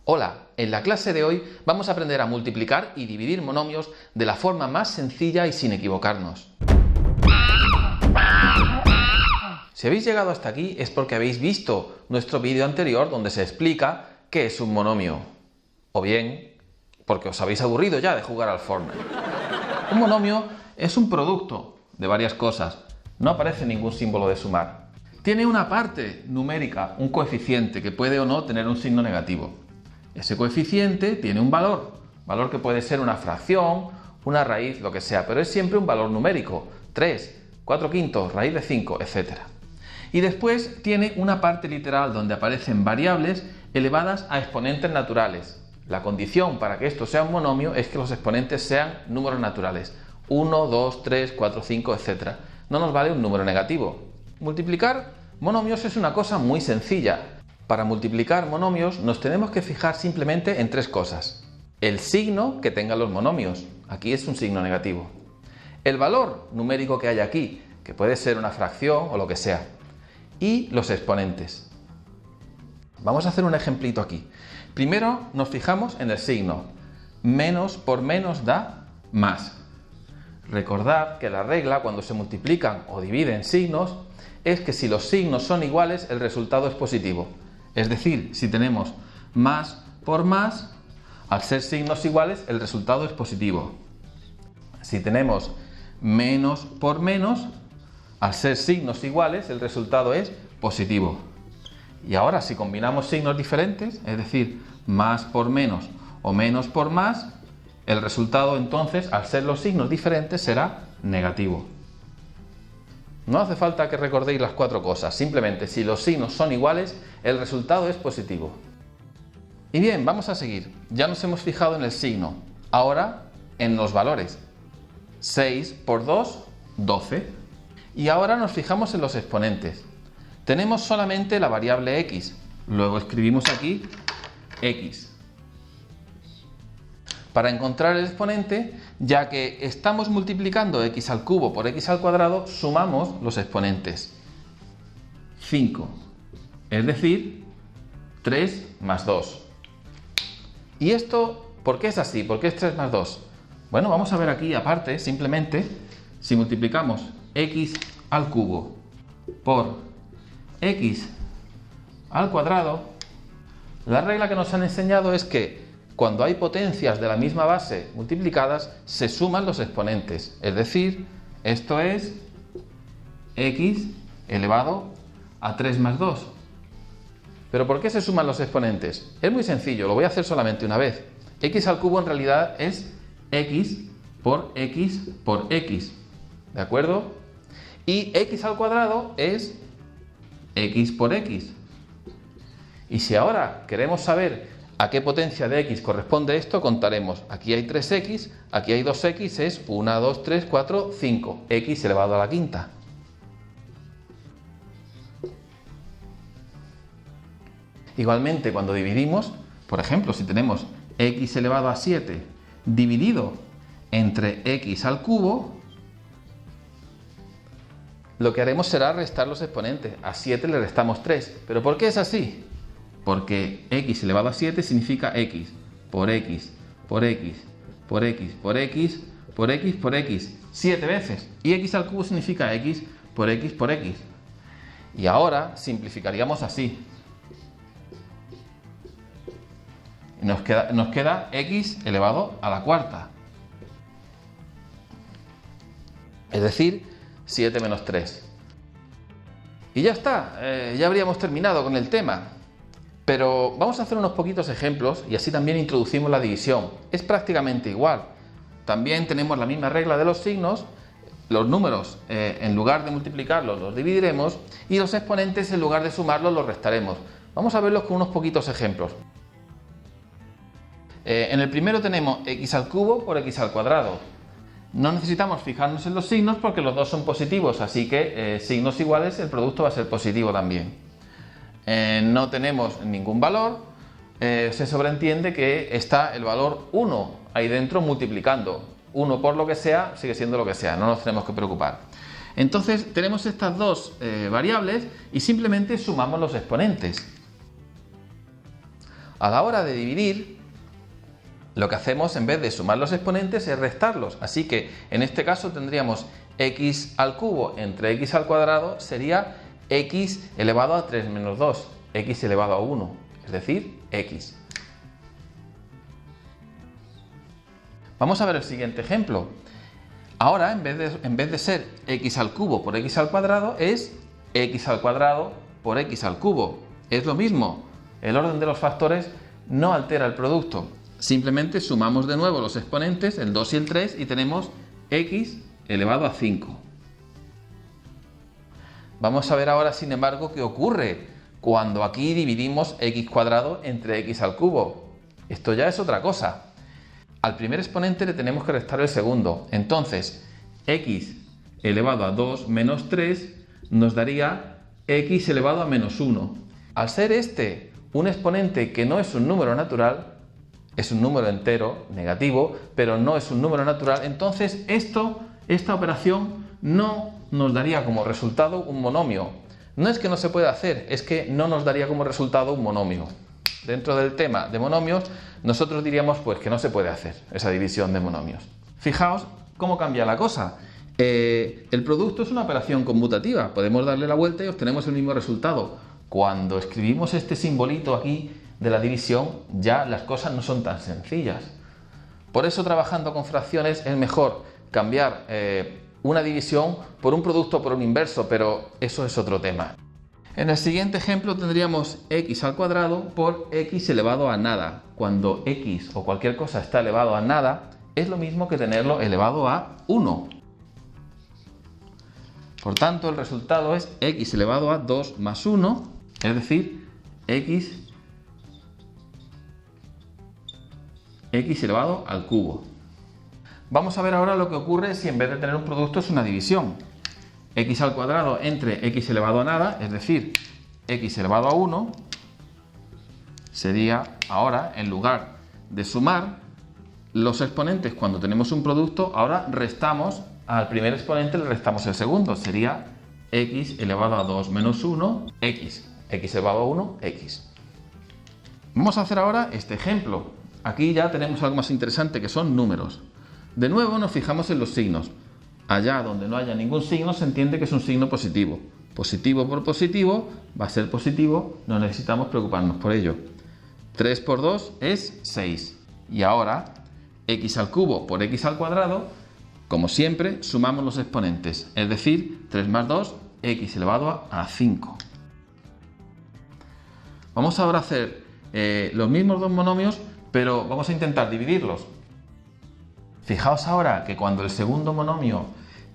Hola, en la clase de hoy vamos a aprender a multiplicar y dividir monomios de la forma más sencilla y sin equivocarnos. Si habéis llegado hasta aquí es porque habéis visto nuestro vídeo anterior donde se explica qué es un monomio. O bien, porque os habéis aburrido ya de jugar al Fortnite. Un monomio es un producto de varias cosas. No aparece ningún símbolo de sumar. Tiene una parte numérica, un coeficiente que puede o no tener un signo negativo. Ese coeficiente tiene un valor que puede ser una fracción, una raíz, lo que sea, pero es siempre un valor numérico, 3, 4 quintos, raíz de 5, etc. Y después tiene una parte literal donde aparecen variables elevadas a exponentes naturales. La condición para que esto sea un monomio es que los exponentes sean números naturales, 1, 2, 3, 4, 5, etc. No nos vale un número negativo. Multiplicar monomios es una cosa muy sencilla. Para multiplicar monomios nos tenemos que fijar simplemente en tres cosas. El signo que tengan los monomios, aquí es un signo negativo. El valor numérico que hay aquí, que puede ser una fracción o lo que sea. Y los exponentes. Vamos a hacer un ejemplito aquí. Primero nos fijamos en el signo. Menos por menos da más. Recordad que la regla cuando se multiplican o dividen signos es que si los signos son iguales el resultado es positivo. Es decir, si tenemos más por más, al ser signos iguales, el resultado es positivo. Si tenemos menos por menos, al ser signos iguales, el resultado es positivo. Y ahora, si combinamos signos diferentes, es decir, más por menos o menos por más, el resultado entonces, al ser los signos diferentes, será negativo. No hace falta que recordéis las cuatro cosas, simplemente si los signos son iguales, el resultado es positivo. Y bien, vamos a seguir. Ya nos hemos fijado en el signo, ahora en los valores. 6 por 2, 12. Y ahora nos fijamos en los exponentes. Tenemos solamente la variable x, luego escribimos aquí x. Para encontrar el exponente, ya que estamos multiplicando x al cubo por x al cuadrado, sumamos los exponentes. 5, es decir, 3 más 2. ¿Y esto por qué es así? ¿Por qué es 3 más 2? Bueno, vamos a ver aquí aparte, simplemente, si multiplicamos x al cubo por x al cuadrado, la regla que nos han enseñado es que cuando hay potencias de la misma base multiplicadas, se suman los exponentes. Es decir, esto es x elevado a 3 más 2. ¿Pero por qué se suman los exponentes? Es muy sencillo, lo voy a hacer solamente una vez. X al cubo en realidad es x por x por x. ¿De acuerdo? Y x al cuadrado es x por x. Y si ahora queremos saber a qué potencia de x corresponde esto, contaremos. Aquí hay 3x, aquí hay 2x, es 1, 2, 3, 4, 5. X elevado a la quinta. Igualmente, cuando dividimos, por ejemplo, si tenemos x elevado a 7 dividido entre x al cubo, lo que haremos será restar los exponentes. A 7 le restamos 3. ¿Pero por qué es así? Porque x elevado a 7 significa x por x por x por x por x por x por x 7 veces. Y x al cubo significa x por x por x. Y ahora simplificaríamos así. Nos queda x elevado a la cuarta. Es decir, 7 menos 3. Y ya está, ya habríamos terminado con el tema. Pero vamos a hacer unos poquitos ejemplos y así también introducimos la división. Es prácticamente igual. También tenemos la misma regla de los signos. Los números, en lugar de multiplicarlos, los dividiremos. Y los exponentes, en lugar de sumarlos, los restaremos. Vamos a verlos con unos poquitos ejemplos. En el primero tenemos x al cubo por x al cuadrado. No necesitamos fijarnos en los signos porque los dos son positivos, así que signos iguales, el producto va a ser positivo también. No tenemos ningún valor, se sobreentiende que está el valor 1 ahí dentro multiplicando. 1 por lo que sea, sigue siendo lo que sea, no nos tenemos que preocupar. Entonces tenemos estas dos variables y simplemente sumamos los exponentes. A la hora de dividir, lo que hacemos en vez de sumar los exponentes es restarlos. Así que en este caso tendríamos x al cubo entre x al cuadrado sería x elevado a 3 menos 2, x elevado a 1, es decir, x. Vamos a ver el siguiente ejemplo. Ahora, en vez de ser x al cubo por x al cuadrado, es x al cuadrado por x al cubo. Es lo mismo, el orden de los factores no altera el producto. Simplemente sumamos de nuevo los exponentes, el 2 y el 3, y tenemos x elevado a 5. Vamos a ver ahora, sin embargo, qué ocurre cuando aquí dividimos x cuadrado entre x al cubo. Esto ya es otra cosa. Al primer exponente le tenemos que restar el segundo. Entonces, x elevado a 2 menos 3 nos daría x elevado a menos 1. Al ser este un exponente que no es un número natural, es un número entero, negativo, pero no es un número natural, entonces esta operación no nos daría como resultado un monomio. No es que no se pueda hacer, es que no nos daría como resultado un monomio. Dentro del tema de monomios, nosotros diríamos pues que no se puede hacer esa división de monomios. Fijaos cómo cambia la cosa. El producto es una operación conmutativa, podemos darle la vuelta y obtenemos el mismo resultado. Cuando escribimos este simbolito aquí de la división, ya las cosas no son tan sencillas. Por eso, trabajando con fracciones es mejor cambiar una división por un producto o por un inverso, pero eso es otro tema. En el siguiente ejemplo tendríamos x al cuadrado por x elevado a nada. Cuando x o cualquier cosa está elevado a nada, es lo mismo que tenerlo elevado a 1. Por tanto, el resultado es x elevado a 2 más 1, es decir, x elevado al cubo. Vamos a ver ahora lo que ocurre si en vez de tener un producto es una división. X al cuadrado entre x elevado a nada, es decir, x elevado a 1, sería ahora, en lugar de sumar los exponentes cuando tenemos un producto, ahora restamos al primer exponente, le restamos el segundo, sería x elevado a 2 menos 1, x elevado a 1, x. Vamos a hacer ahora este ejemplo. Aquí ya tenemos algo más interesante, que son números. De nuevo nos fijamos en los signos. Allá donde no haya ningún signo se entiende que es un signo positivo. Positivo por positivo va a ser positivo, no necesitamos preocuparnos por ello. 3 por 2 es 6. Y ahora, x al cubo por x al cuadrado, como siempre, sumamos los exponentes. Es decir, 3 más 2, x elevado a 5. Vamos ahora a hacer los mismos dos monomios, pero vamos a intentar dividirlos. Fijaos ahora que cuando el segundo monomio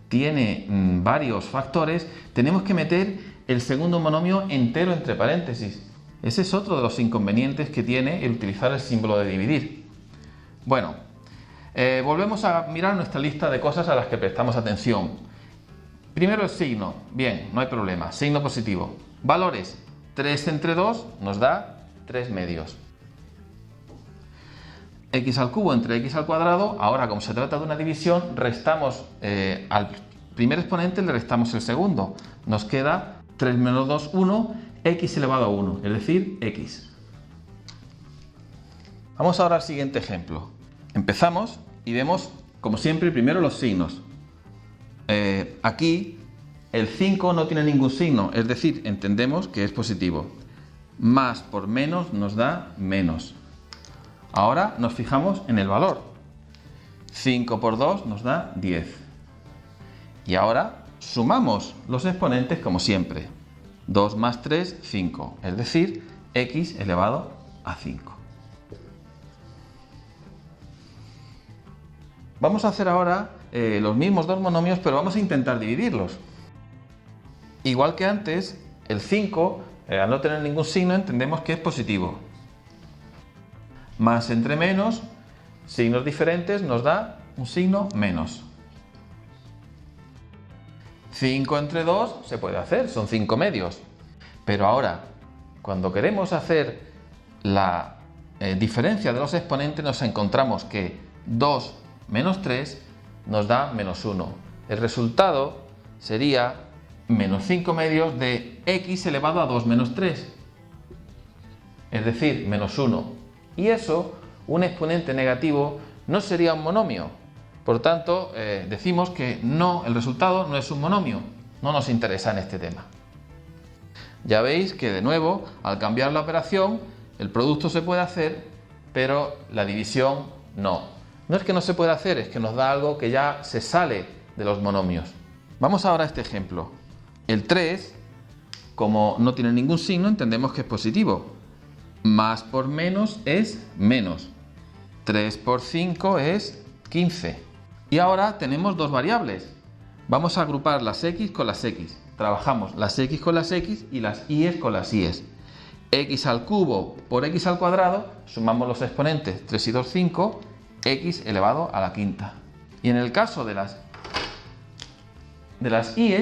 tiene varios factores, tenemos que meter el segundo monomio entero entre paréntesis. Ese es otro de los inconvenientes que tiene el utilizar el símbolo de dividir. Bueno, volvemos a mirar nuestra lista de cosas a las que prestamos atención. Primero el signo. Bien, no hay problema. Signo positivo. Valores. 3 entre 2 nos da 3 medios. X al cubo entre x al cuadrado, ahora como se trata de una división, restamos al primer exponente, le restamos el segundo. Nos queda 3 menos 2, 1, x elevado a 1, es decir, x. Vamos ahora al siguiente ejemplo. Empezamos y vemos, como siempre, primero los signos. Aquí el 5 no tiene ningún signo, es decir, entendemos que es positivo. Más por menos nos da menos. Ahora nos fijamos en el valor. 5 por 2 nos da 10. Y ahora sumamos los exponentes como siempre. 2 más 3, 5. Es decir, x elevado a 5. Vamos a hacer ahora los mismos dos monomios, pero vamos a intentar dividirlos. Igual que antes, el 5, al no tener ningún signo, entendemos que es positivo. Más entre menos, signos diferentes, nos da un signo menos. 5 entre 2 se puede hacer, son 5 medios. Pero ahora, cuando queremos hacer la diferencia de los exponentes, nos encontramos que 2 menos 3 nos da menos 1. El resultado sería menos 5 medios de x elevado a 2 menos 3. Es decir, menos 1. Y eso, un exponente negativo, no sería un monomio. Por tanto, decimos que no, el resultado no es un monomio. No nos interesa en este tema. Ya veis que de nuevo, al cambiar la operación, el producto se puede hacer, pero la división no. No es que no se pueda hacer, es que nos da algo que ya se sale de los monomios. Vamos ahora a este ejemplo. El 3, como no tiene ningún signo, entendemos que es positivo. Más por menos es menos. 3 por 5 es 15. Y ahora tenemos dos variables. Vamos a agrupar las x con las x. Trabajamos las x con las x y las y con las y. X al cubo por x al cuadrado, sumamos los exponentes 3 y 2, 5, x elevado a la quinta. Y en el caso de las y,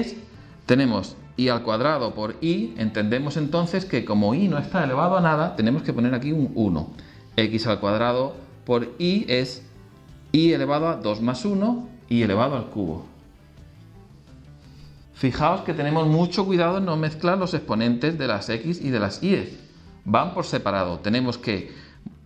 tenemos y al cuadrado por y, entendemos entonces que como y no está elevado a nada, tenemos que poner aquí un 1. X al cuadrado por y es y elevado a 2 más 1, y elevado al cubo. Fijaos que tenemos mucho cuidado en no mezclar los exponentes de las x y de las y. Van por separado. Tenemos que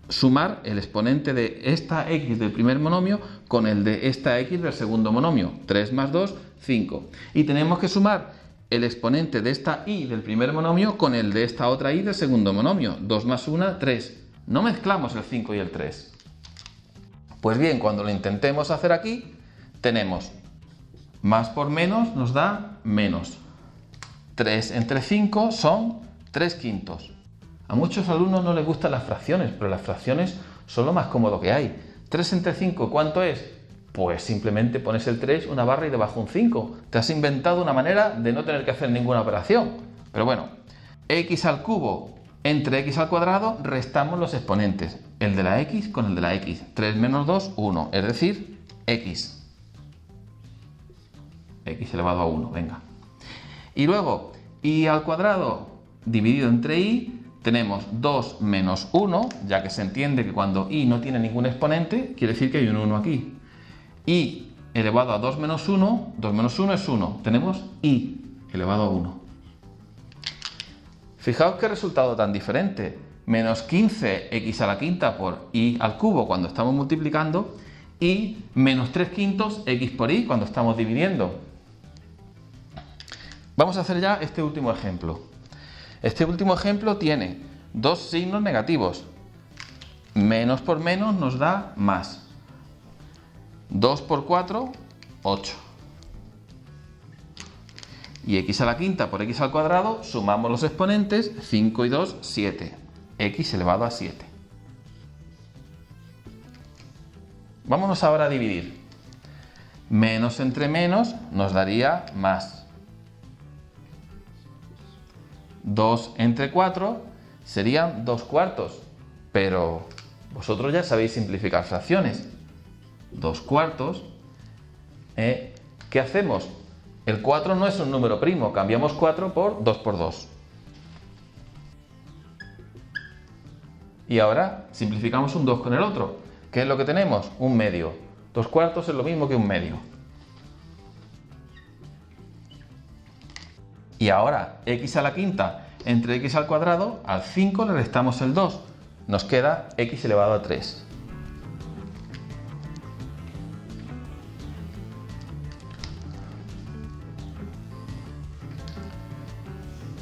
sumar el exponente de esta x del primer monomio con el de esta x del segundo monomio. 3 más 2, 5. Y tenemos que sumar el exponente de esta y del primer monomio con el de esta otra y del segundo monomio. 2 más 1, 3. No mezclamos el 5 y el 3. Pues bien, cuando lo intentemos hacer aquí, tenemos más por menos nos da menos. 3 entre 5 son 3 quintos. A muchos alumnos no les gustan las fracciones, pero las fracciones son lo más cómodo que hay. 3 entre 5, ¿cuánto es? Pues simplemente pones el 3, una barra y debajo un 5. Te has inventado una manera de no tener que hacer ninguna operación. Pero bueno, x al cubo entre x al cuadrado, restamos los exponentes. El de la x con el de la x. 3 menos 2, 1. Es decir, x. X elevado a 1, venga. Y luego, y al cuadrado dividido entre y, tenemos 2 menos 1, ya que se entiende que cuando y no tiene ningún exponente, quiere decir que hay un 1 aquí. Y elevado a 2 menos 1 es 1. Tenemos y elevado a 1. Fijaos qué resultado tan diferente. Menos 15x a la quinta por y al cubo cuando estamos multiplicando y menos 3 quintos x por y cuando estamos dividiendo. Vamos a hacer ya este último ejemplo. Este último ejemplo tiene dos signos negativos. Menos por menos nos da más. 2 por 4, 8. Y x a la quinta por x al cuadrado, sumamos los exponentes, 5 y 2, 7. X elevado a 7. Vámonos ahora a dividir. Menos entre menos nos daría más. 2 entre 4 serían 2 cuartos, pero vosotros ya sabéis simplificar fracciones. 2 cuartos. ¿Qué hacemos? El 4 no es un número primo, cambiamos 4 por 2 por 2. Y ahora simplificamos un 2 con el otro. ¿Qué es lo que tenemos? Un medio. 2 cuartos es lo mismo que un medio. Y ahora, x a la quinta entre x al cuadrado, al 5 le restamos el 2. Nos queda x elevado a 3.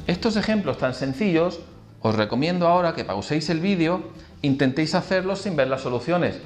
Estos ejemplos tan sencillos, os recomiendo ahora que pauséis el vídeo, intentéis hacerlos sin ver las soluciones,